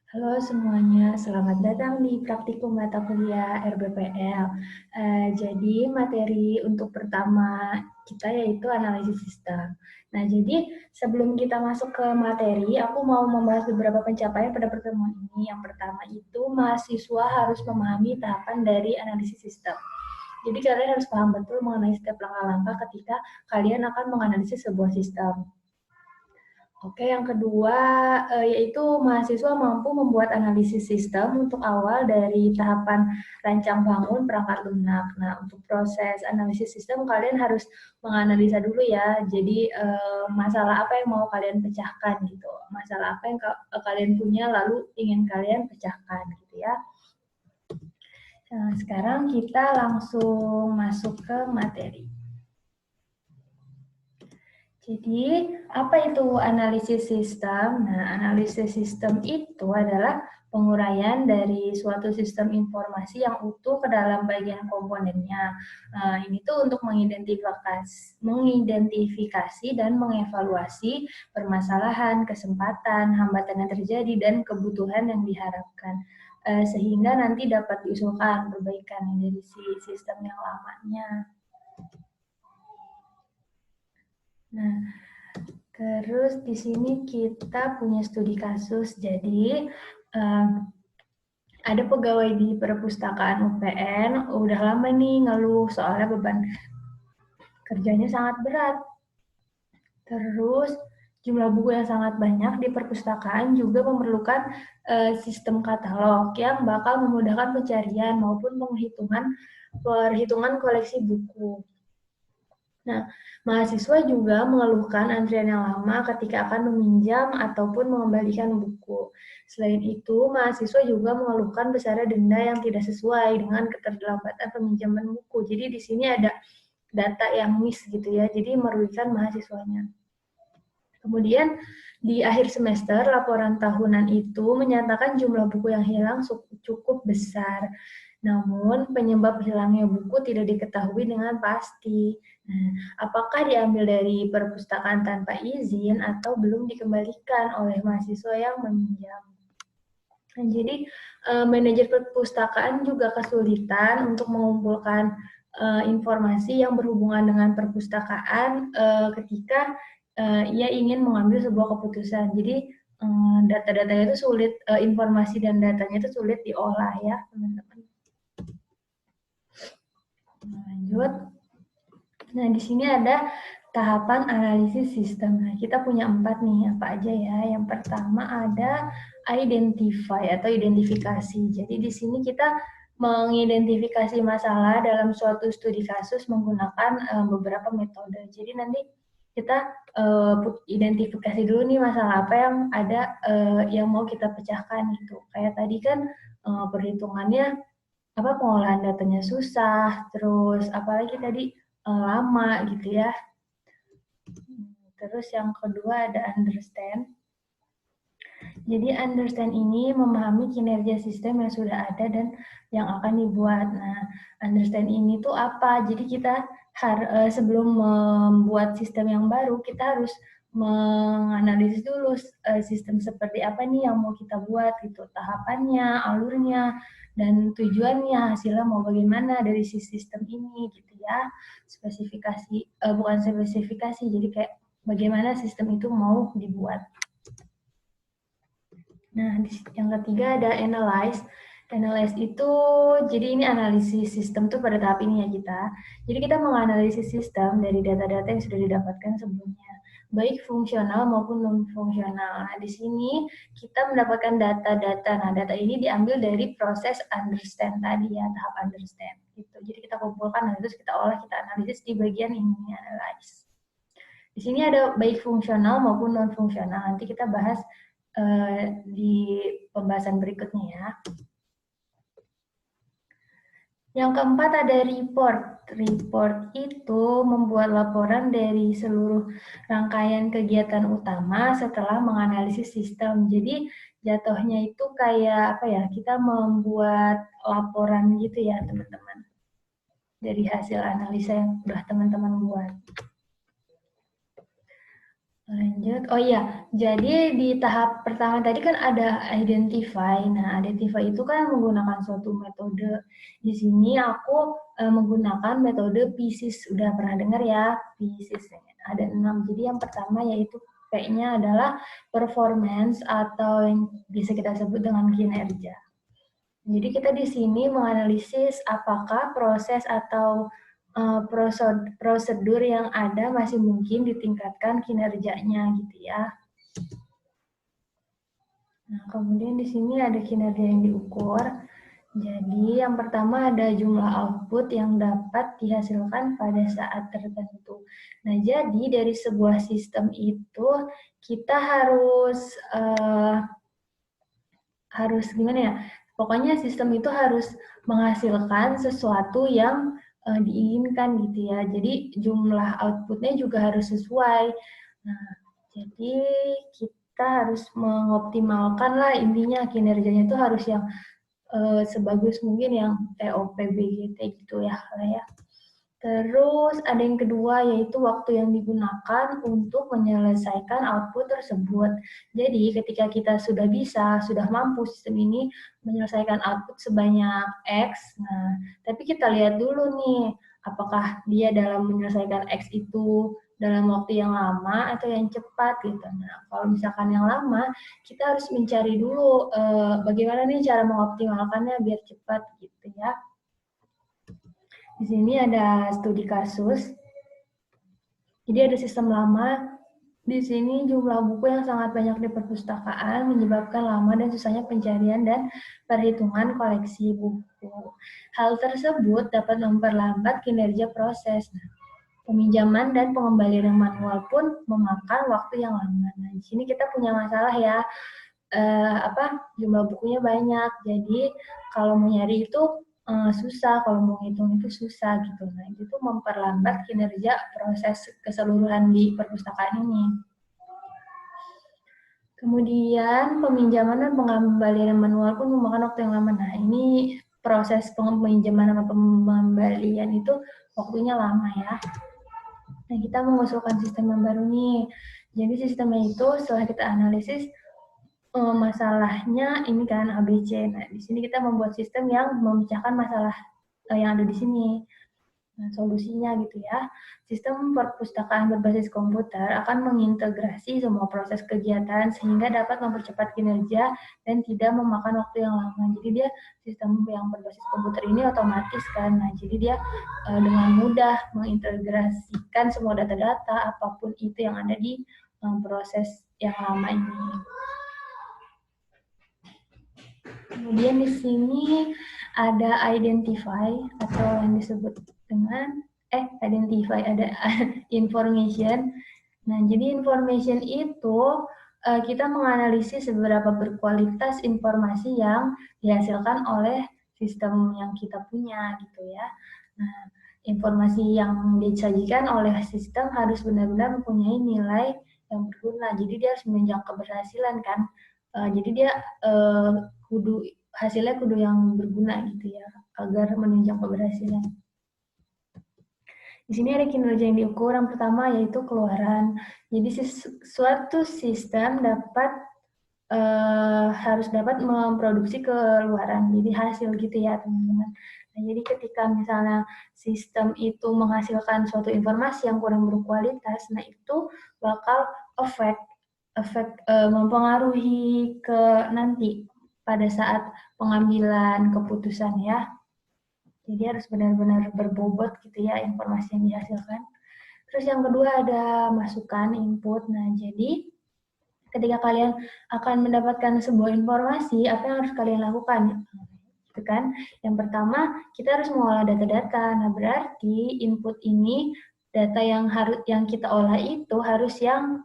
Halo semuanya, selamat datang di praktikum mata kuliah RBPL. Jadi materi untuk pertama kita yaitu analisis sistem. Nah, jadi sebelum kita masuk ke materi, aku mau membahas beberapa pencapaian pada pertemuan ini. Yang pertama itu mahasiswa harus memahami tahapan dari analisis sistem. Jadi kalian harus paham betul mengenai setiap langkah-langkah ketika kalian akan menganalisis sebuah sistem. Oke, yang kedua yaitu mahasiswa mampu membuat analisis sistem untuk awal dari tahapan rancang bangun perangkat lunak. Nah, untuk proses analisis sistem kalian harus menganalisa dulu ya. Jadi masalah apa yang mau kalian pecahkan gitu, masalah apa yang kalian punya lalu ingin kalian pecahkan gitu ya. Nah, sekarang kita langsung masuk ke materi. Jadi, apa itu analisis sistem? Nah, analisis sistem itu adalah penguraian dari suatu sistem informasi yang utuh ke dalam bagian komponennya. Nah, ini tuh untuk mengidentifikasi dan mengevaluasi permasalahan, kesempatan, hambatan yang terjadi, dan kebutuhan yang diharapkan. Sehingga nanti dapat diusulkan perbaikan dari si sistem yang lamanya. Nah, terus di sini kita punya studi kasus. Jadi ada pegawai di perpustakaan UPN udah lama nih ngeluh soalnya beban kerjanya sangat berat. Terus jumlah buku yang sangat banyak di perpustakaan juga memerlukan sistem katalog yang bakal memudahkan pencarian maupun perhitungan koleksi buku. Nah, mahasiswa juga mengeluhkan antrian yang lama ketika akan meminjam ataupun mengembalikan buku. Selain itu, mahasiswa juga mengeluhkan besarnya denda yang tidak sesuai dengan keterlambatan peminjaman buku. Jadi di sini ada data yang miss gitu ya, jadi merugikan mahasiswanya. Kemudian di akhir semester, laporan tahunan itu menyatakan jumlah buku yang hilang cukup besar. Namun, penyebab hilangnya buku tidak diketahui dengan pasti. Nah, apakah diambil dari perpustakaan tanpa izin atau belum dikembalikan oleh mahasiswa yang meminjam? Nah, jadi, manajer perpustakaan juga kesulitan untuk mengumpulkan informasi yang berhubungan dengan perpustakaan ketika ia ingin mengambil sebuah keputusan. Jadi, data-datanya itu sulit, informasi dan datanya itu sulit diolah ya, teman-teman. Lanjut. Nah, di sini ada tahapan analisis sistem. Nah, kita punya 4 nih, apa aja ya? Yang pertama ada identify atau identifikasi. Jadi di sini kita mengidentifikasi masalah dalam suatu studi kasus menggunakan beberapa metode. Jadi nanti kita identifikasi dulu nih masalah apa yang ada yang mau kita pecahkan gitu. Kayak tadi kan perhitungannya pengolahan datanya susah, terus apalagi tadi lama gitu ya. Terus yang kedua ada understand. Jadi understand ini memahami kinerja sistem yang sudah ada dan yang akan dibuat. Nah, understand ini tuh apa? Jadi kita sebelum membuat sistem yang baru, kita harus menganalisis dulu sistem seperti apa nih yang mau kita buat gitu, tahapannya, alurnya, dan tujuannya, hasilnya mau bagaimana dari si sistem ini gitu ya. Bukan spesifikasi, jadi kayak bagaimana sistem itu mau dibuat. Nah, yang ketiga ada analyze. Analyze itu, jadi ini analisis sistem tuh pada tahap ini ya kita. Jadi kita menganalisis sistem dari data-data yang sudah didapatkan sebelumnya, baik fungsional maupun non-fungsional. Nah, di sini kita mendapatkan data-data. Nah, data ini diambil dari proses understand tadi ya, tahap understand. Gitu. Jadi kita kumpulkan, terus kita olah, kita analisis di bagian ini, analyze. Di sini ada baik fungsional maupun non-fungsional. Nanti kita bahas di pembahasan berikutnya ya. Yang keempat ada report. Report itu membuat laporan dari seluruh rangkaian kegiatan utama setelah menganalisis sistem. Jadi jatuhnya itu kayak apa ya? Kita membuat laporan gitu ya, teman-teman. Dari hasil analisa yang sudah teman-teman buat. Lanjut. Oh iya, jadi di tahap pertama tadi kan ada identify. Nah, identify itu kan menggunakan suatu metode. Di sini aku menggunakan metode PISIS. Udah pernah dengar ya, PISIS. Ada 6. Jadi yang pertama yaitu P-nya adalah performance atau yang bisa kita sebut dengan kinerja. Jadi kita di sini menganalisis apakah proses atau prosedur yang ada masih mungkin ditingkatkan kinerjanya gitu ya. Nah, kemudian di sini ada kinerja yang diukur. Jadi yang pertama ada jumlah output yang dapat dihasilkan pada saat tertentu. Nah, jadi dari sebuah sistem itu kita harus gimana ya? Pokoknya sistem itu harus menghasilkan sesuatu yang diinginkan gitu ya. Jadi jumlah outputnya juga harus sesuai. Nah, jadi kita harus mengoptimalkan lah intinya kinerjanya itu harus yang sebagus mungkin yang TOP BGT gitu ya. Terus ada yang kedua yaitu waktu yang digunakan untuk menyelesaikan output tersebut. Jadi ketika kita sudah bisa, sudah mampu sistem ini menyelesaikan output sebanyak X, nah tapi kita lihat dulu nih, apakah dia dalam menyelesaikan X itu dalam waktu yang lama atau yang cepat gitu. Nah kalau misalkan yang lama, kita harus mencari dulu bagaimana nih cara mengoptimalkannya biar cepat gitu ya. Di sini ada studi kasus. Jadi ada sistem lama. Di sini jumlah buku yang sangat banyak di perpustakaan menyebabkan lama dan susahnya pencarian dan perhitungan koleksi buku. Hal tersebut dapat memperlambat kinerja proses. Peminjaman dan pengembalian manual pun memakan waktu yang lama. Nah, di sini kita punya masalah ya, jumlah bukunya banyak. Jadi kalau mau nyari itu susah, kalau mau ngitung itu susah gitu. Nah, itu memperlambat kinerja proses keseluruhan di perpustakaan ini. Kemudian peminjaman dan pengembalian manual pun memakan waktu yang lama. Nah, ini proses peminjaman dan pengembalian itu waktunya lama ya. Nah, kita mengusulkan sistem yang baru nih. Jadi sistemnya itu setelah kita analisis masalahnya ini kan ABC. Nah, di sini kita membuat sistem yang memecahkan masalah yang ada di sini. Nah, solusinya gitu ya. Sistem perpustakaan berbasis komputer akan mengintegrasi semua proses kegiatan sehingga dapat mempercepat kinerja dan tidak memakan waktu yang lama. Jadi dia sistem yang berbasis komputer ini otomatis kan. Nah, jadi dia dengan mudah mengintegrasikan semua data-data apapun itu yang ada di proses yang lama ini. Kemudian di sini ada identify atau yang disebut dengan identify, ada information. Nah, jadi information itu kita menganalisis seberapa berkualitas informasi yang dihasilkan oleh sistem yang kita punya gitu ya. Nah, informasi yang disajikan oleh sistem harus benar-benar mempunyai nilai yang berguna. Jadi dia harus menunjang keberhasilan kan. Jadi dia hasilnya kudu yang berguna gitu ya agar menunjang keberhasilan. Di sini ada kinerja yang diukur. Yang pertama yaitu keluaran. Jadi suatu sistem harus dapat memproduksi keluaran. Jadi hasil gitu ya teman-teman. Nah, jadi ketika misalnya sistem itu menghasilkan suatu informasi yang kurang berkualitas, nah itu bakal mempengaruhi ke nanti pada saat pengambilan keputusan ya. Jadi harus benar-benar berbobot gitu ya informasi yang dihasilkan. Terus yang kedua ada masukan, input. Nah, jadi ketika kalian akan mendapatkan sebuah informasi, apa yang harus kalian lakukan? Gitu kan? Yang pertama, kita harus mengolah data-data. Nah, berarti input ini data yang kita olah itu harus yang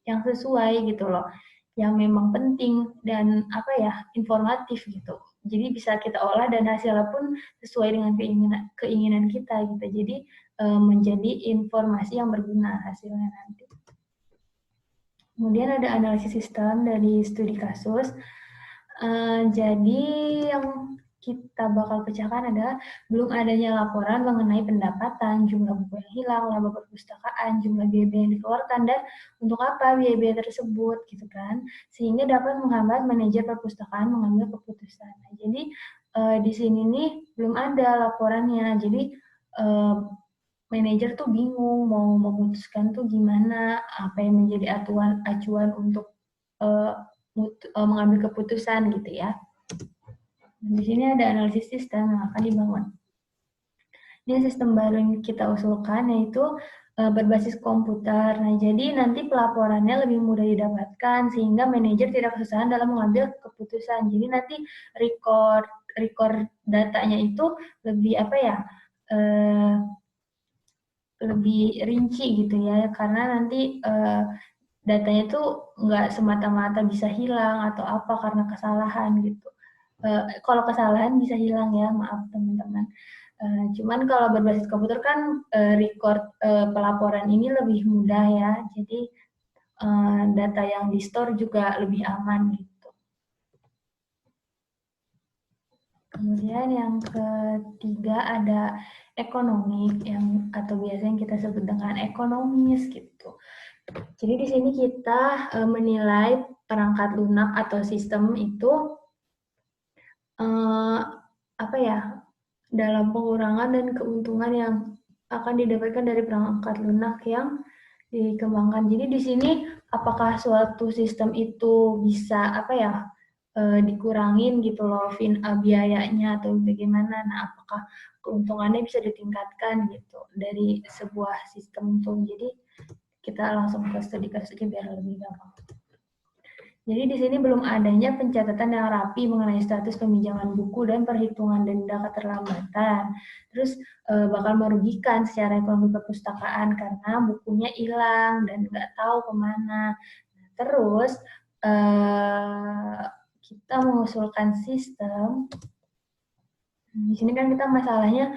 yang sesuai gitu loh, yang memang penting dan informatif gitu. Jadi bisa kita olah dan hasilnya pun sesuai dengan keinginan kita gitu. Jadi menjadi informasi yang berguna hasilnya nanti. Kemudian ada analisis sistem dari studi kasus. Jadi yang kita bakal pecahkan adalah belum adanya laporan mengenai pendapatan, jumlah buku yang hilang, laba perpustakaan, jumlah biaya yang dikeluarkan, dan untuk apa biaya-biaya tersebut, gitu kan. Sehingga dapat menghambat manajer perpustakaan mengambil keputusan. Nah, jadi di sini nih belum ada laporannya, jadi manajer tuh bingung mau memutuskan tuh gimana, apa yang menjadi acuan untuk mengambil keputusan gitu ya. Di sini ada analisis sistem yang akan dibangun. Ini sistem baru yang kita usulkan yaitu berbasis komputer. Nah, jadi nanti pelaporannya lebih mudah didapatkan sehingga manajer tidak kesusahan dalam mengambil keputusan. Jadi nanti record datanya itu lebih lebih rinci gitu ya, karena nanti datanya tuh nggak semata-mata bisa hilang atau apa karena kesalahan gitu. Kalau kesalahan bisa hilang ya, maaf teman-teman. Cuman kalau berbasis komputer kan record pelaporan ini lebih mudah ya, jadi data yang di-store juga lebih aman gitu. Kemudian yang ketiga ada ekonomik yang atau biasanya kita sebut dengan ekonomis gitu. Jadi di sini kita menilai perangkat lunak atau sistem itu dalam pengurangan dan keuntungan yang akan didapatkan dari perangkat lunak yang dikembangkan. Jadi di sini apakah suatu sistem itu bisa dikurangin gitu loh biayanya atau bagaimana? Nah, apakah keuntungannya bisa ditingkatkan gitu dari sebuah sistem itu? Jadi kita langsung ke studi kasusnya biar lebih gampang. Jadi di sini belum adanya pencatatan yang rapi mengenai status peminjaman buku dan perhitungan denda keterlambatan. Terus bakal merugikan secara ekonomi perpustakaan karena bukunya hilang dan nggak tahu kemana. Terus kita mengusulkan sistem. Di sini kan kita masalahnya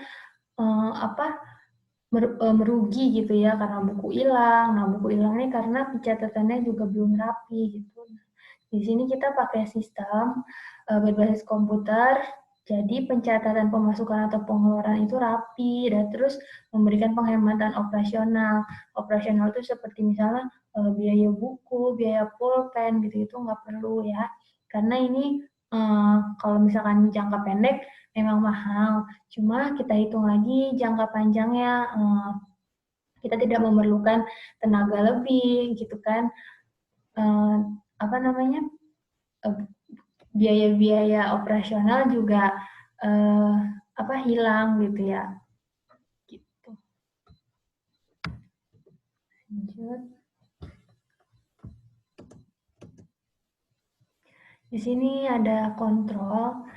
merugi gitu ya karena buku hilang. Nah, buku hilang ini karena pencatatannya juga belum rapi gitu. Di sini kita pakai sistem berbasis komputer, jadi pencatatan pemasukan atau pengeluaran itu rapi dan terus memberikan penghematan operasional. Operasional itu seperti misalnya biaya buku, biaya pulpen gitu itu nggak perlu ya, karena ini kalau misalkan jangka pendek memang mahal. Cuma kita hitung lagi jangka panjangnya, kita tidak memerlukan tenaga lebih gitu kan. Biaya-biaya operasional juga hilang gitu ya. Gitu. Lanjut. Di sini ada kontrol.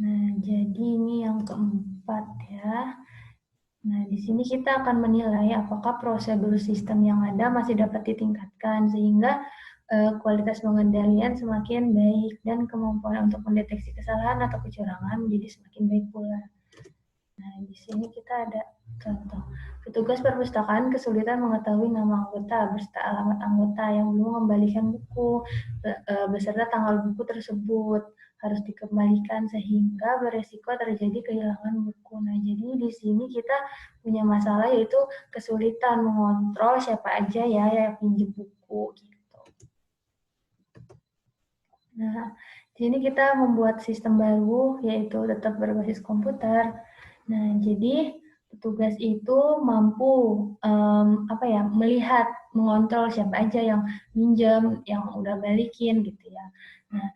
Nah, jadi ini yang keempat ya. Nah, di sini kita akan menilai apakah prosedur sistem yang ada masih dapat ditingkatkan sehingga kualitas pengendalian semakin baik dan kemampuan untuk mendeteksi kesalahan atau kecurangan menjadi semakin baik pula. Nah, di sini kita ada contoh. Petugas perpustakaan kesulitan mengetahui nama anggota beserta alamat anggota yang belum mengembalikan buku beserta tanggal buku tersebut harus dikembalikan sehingga beresiko terjadi kehilangan buku. Nah, jadi di sini kita punya masalah yaitu kesulitan mengontrol siapa aja ya yang pinjam buku gitu. Nah, di sini kita membuat sistem baru yaitu tetap berbasis komputer. Nah, jadi petugas itu mampu melihat, mengontrol siapa aja yang minjem, yang udah balikin gitu ya. Nah,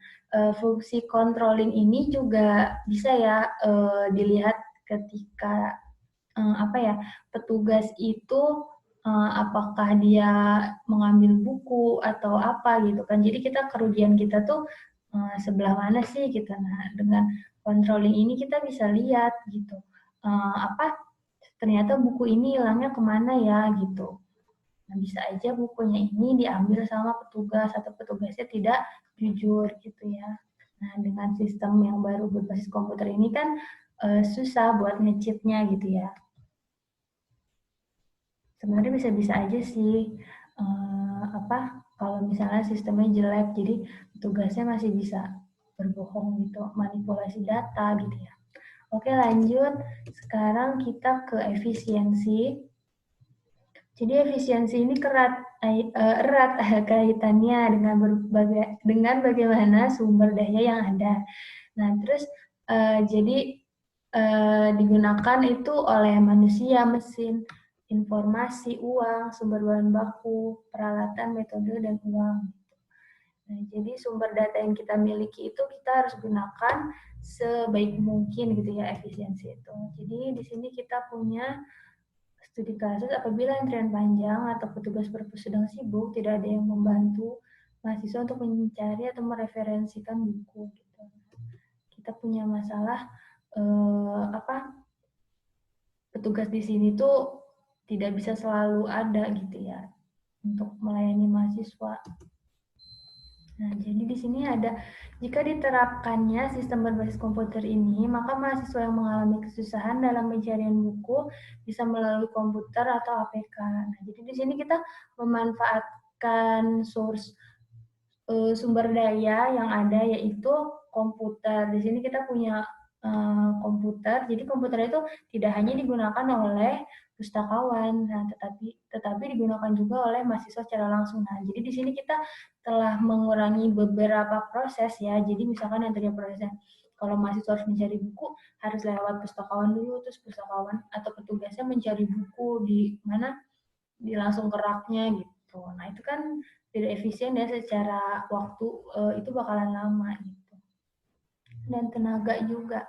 fungsi controlling ini juga bisa ya dilihat ketika petugas itu apakah dia mengambil buku atau apa gitu kan. Jadi kita kerugian kita tuh sebelah mana sih gitu. Nah, dengan controlling ini kita bisa lihat gitu. Ternyata buku ini hilangnya kemana ya gitu. Nah, bisa aja bukunya ini diambil sama petugas atau petugasnya tidak jujur gitu ya. Nah, dengan sistem yang baru berbasis komputer ini kan susah buat nge-cheat-nya gitu ya. Sebenarnya bisa-bisa aja sih kalau misalnya sistemnya jelek, jadi tugasnya masih bisa berbohong gitu, manipulasi data gitu ya. Oke, lanjut. Sekarang kita ke efisiensi. Jadi efisiensi ini erat kaitannya dengan bagaimana sumber daya yang ada. Nah, terus jadi digunakan itu oleh manusia, mesin, informasi, uang, sumber bahan baku, peralatan, metode, dan uang. Nah, jadi sumber data yang kita miliki itu kita harus gunakan sebaik mungkin gitu ya efisiensi itu. Jadi di sini kita punya studi kasus apabila antrian panjang atau petugas perpus sedang sibuk, tidak ada yang membantu mahasiswa untuk mencari atau mereferensikan buku. Gitu. Kita punya masalah petugas di sini tuh tidak bisa selalu ada gitu ya untuk melayani mahasiswa. Nah, jadi di sini ada, jika diterapkannya sistem berbasis komputer ini, maka mahasiswa yang mengalami kesusahan dalam pencarian buku bisa melalui komputer atau APK. Nah, jadi di sini kita memanfaatkan sumber daya yang ada yaitu komputer. Di sini kita punya komputer, jadi komputer itu tidak hanya digunakan oleh pustakawan, nah, tetapi digunakan juga oleh mahasiswa secara langsung. Nah, jadi di sini kita telah mengurangi beberapa proses ya. Jadi misalkan yang tadi prosesnya kalau mahasiswa harus mencari buku harus lewat pustakawan dulu, terus pustakawan atau petugasnya mencari buku di mana di langsung ke raknya gitu. Nah, itu kan tidak efisien ya secara waktu, itu bakalan lama gitu. Dan tenaga juga.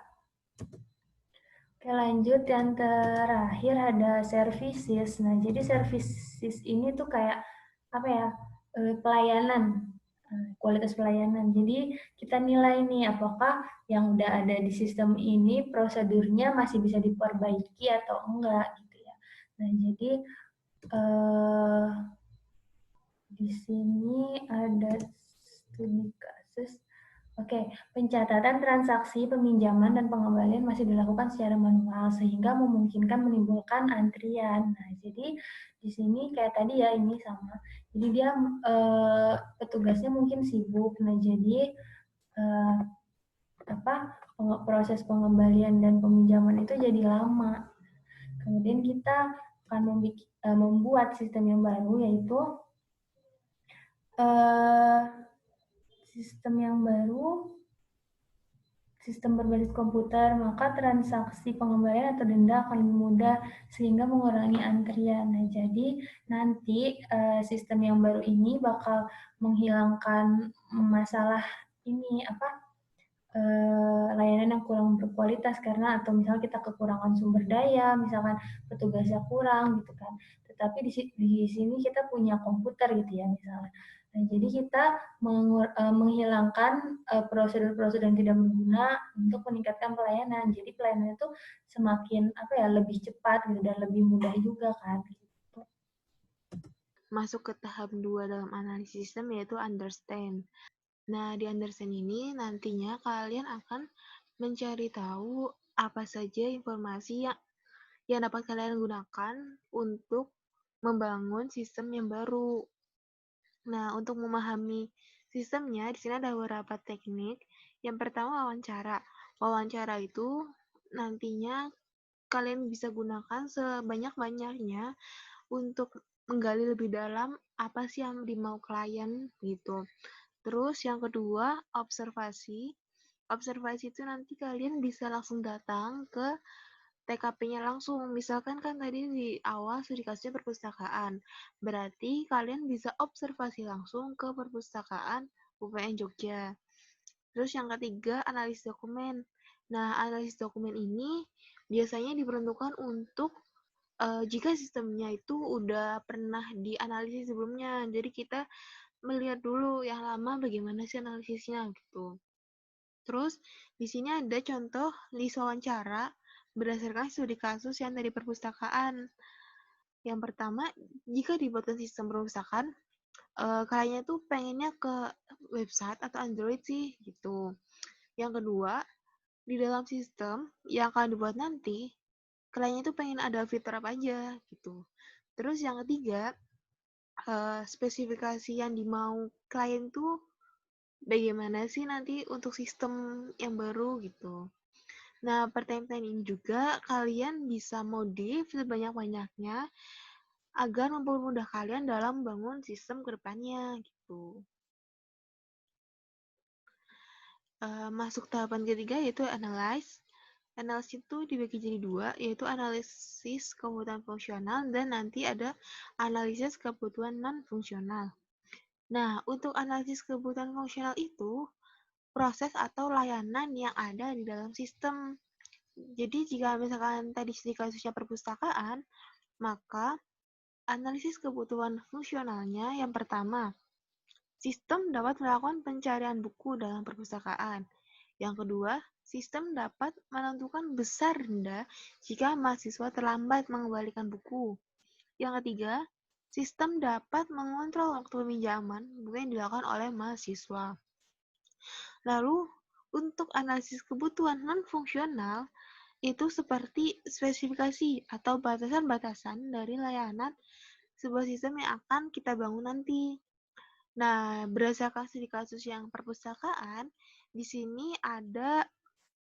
Oke, lanjut yang terakhir ada services. Nah, jadi services ini tuh kayak apa ya? Pelayanan, kualitas pelayanan. Jadi kita nilai nih apakah yang udah ada di sistem ini prosedurnya masih bisa diperbaiki atau enggak gitu ya. Nah, jadi di sini ada studi kasus. Oke, pencatatan transaksi peminjaman dan pengembalian masih dilakukan secara manual sehingga memungkinkan menimbulkan antrian. Nah, jadi di sini kayak tadi ya ini sama. Jadi dia petugasnya mungkin sibuk. Nah, jadi proses pengembalian dan peminjaman itu jadi lama. Kemudian kita akan membuat sistem yang baru yaitu sistem berbasis komputer, maka transaksi pengembalian atau denda akan lebih mudah sehingga mengurangi antrian. Nah, jadi nanti sistem yang baru ini bakal menghilangkan masalah ini layanan yang kurang berkualitas karena atau misalnya kita kekurangan sumber daya, misalkan petugasnya kurang gitu kan. Tetapi di sini kita punya komputer gitu ya misalnya. Nah, jadi kita menghilangkan prosedur-prosedur yang tidak berguna untuk meningkatkan pelayanan. Jadi pelayanan itu semakin lebih cepat gitu dan lebih mudah juga kan. Gitu. Masuk ke tahap 2 dalam analisis sistem yaitu understand. Nah, di understand ini nantinya kalian akan mencari tahu apa saja informasi yang dapat kalian gunakan untuk membangun sistem yang baru. Nah, untuk memahami sistemnya, di sini ada beberapa teknik. Yang pertama, wawancara. Wawancara itu nantinya kalian bisa gunakan sebanyak-banyaknya untuk menggali lebih dalam apa sih yang dimau klien gitu. Terus yang kedua, observasi. Observasi itu nanti kalian bisa langsung datang ke TKP-nya langsung. Misalkan kan tadi di awal studi kasusnya perpustakaan. Berarti kalian bisa observasi langsung ke perpustakaan UPN Jogja. Terus yang ketiga, analisis dokumen. Nah, analisis dokumen ini biasanya diperuntukkan untuk jika sistemnya itu udah pernah dianalisis sebelumnya. Jadi kita melihat dulu yang lama bagaimana sih analisisnya gitu. Terus di sini ada contoh list wawancara berdasarkan studi kasus yang dari perpustakaan. Yang pertama, jika dibuatkan sistem perpustakaan, kayaknya tuh pengennya ke website atau Android sih gitu. Yang kedua, di dalam sistem yang akan dibuat nanti, kliennya tuh pengen ada fitur apa aja gitu. Terus yang ketiga, spesifikasi yang dimau klien tuh bagaimana sih nanti untuk sistem yang baru gitu. Nah, pertanyaan ini juga kalian bisa modif sebanyak-banyaknya agar mempermudah kalian dalam bangun sistem ke depannya gitu. Masuk tahapan ketiga yaitu analyze. Analisis itu dibagi jadi dua, yaitu analisis kebutuhan fungsional dan nanti ada analisis kebutuhan non-fungsional. Nah, untuk analisis kebutuhan fungsional itu proses atau layanan yang ada di dalam sistem. Jadi jika misalkan tadi di kasusnya perpustakaan, maka analisis kebutuhan fungsionalnya yang pertama, sistem dapat melakukan pencarian buku dalam perpustakaan. Yang kedua, sistem dapat menentukan besar denda jika mahasiswa terlambat mengembalikan buku. Yang ketiga, sistem dapat mengontrol waktu peminjaman buku yang dilakukan oleh mahasiswa. Lalu, untuk analisis kebutuhan non-fungsional, itu seperti spesifikasi atau batasan-batasan dari layanan sebuah sistem yang akan kita bangun nanti. Nah, berdasarkan studi kasus yang perpustakaan, di sini ada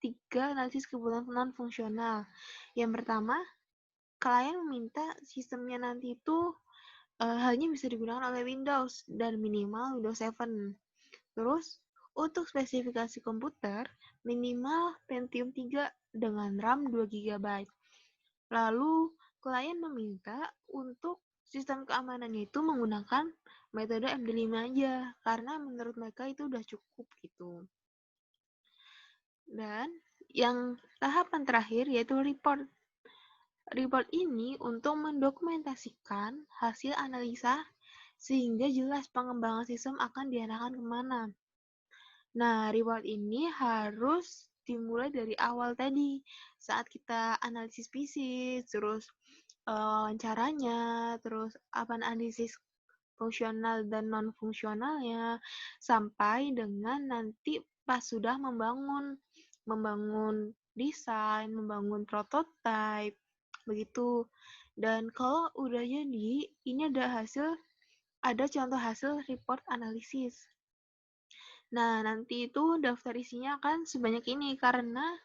3 analisis kebutuhan non-fungsional. Yang pertama, klien meminta sistemnya nanti itu hanya bisa digunakan oleh Windows dan minimal Windows 7. Terus, untuk spesifikasi komputer, minimal Pentium 3 dengan RAM 2 GB. Lalu, klien meminta untuk sistem keamanannya itu menggunakan metode MD5 aja, karena menurut mereka itu udah cukup gitu. Dan yang tahapan terakhir yaitu report. Report ini untuk mendokumentasikan hasil analisa sehingga jelas pengembangan sistem akan diarahkan kemana. Nah, report ini harus dimulai dari awal tadi, saat kita analisis fisik, terus wawancaranya, terus analisis fungsional dan non-fungsionalnya, sampai dengan nanti pas sudah membangun desain, membangun prototype, begitu. Dan kalau udah jadi, ini ada contoh hasil report analisis. Nah, nanti itu daftar isinya akan sebanyak ini, karena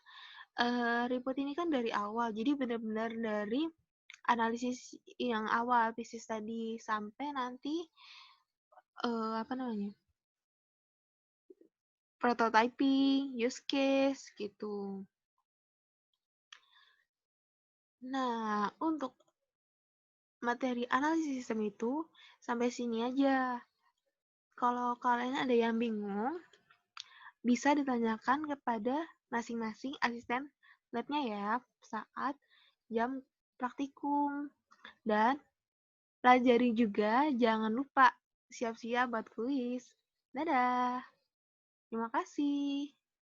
report ini kan dari awal, jadi benar-benar dari analisis yang awal, business tadi, sampai nanti prototyping, use case, gitu. Nah, untuk materi analisis sistem itu sampai sini aja. Kalau kalian ada yang bingung, bisa ditanyakan kepada masing-masing asisten labnya ya saat jam praktikum. Dan pelajari juga, jangan lupa siap-siap buat kuis. Dadah, terima kasih.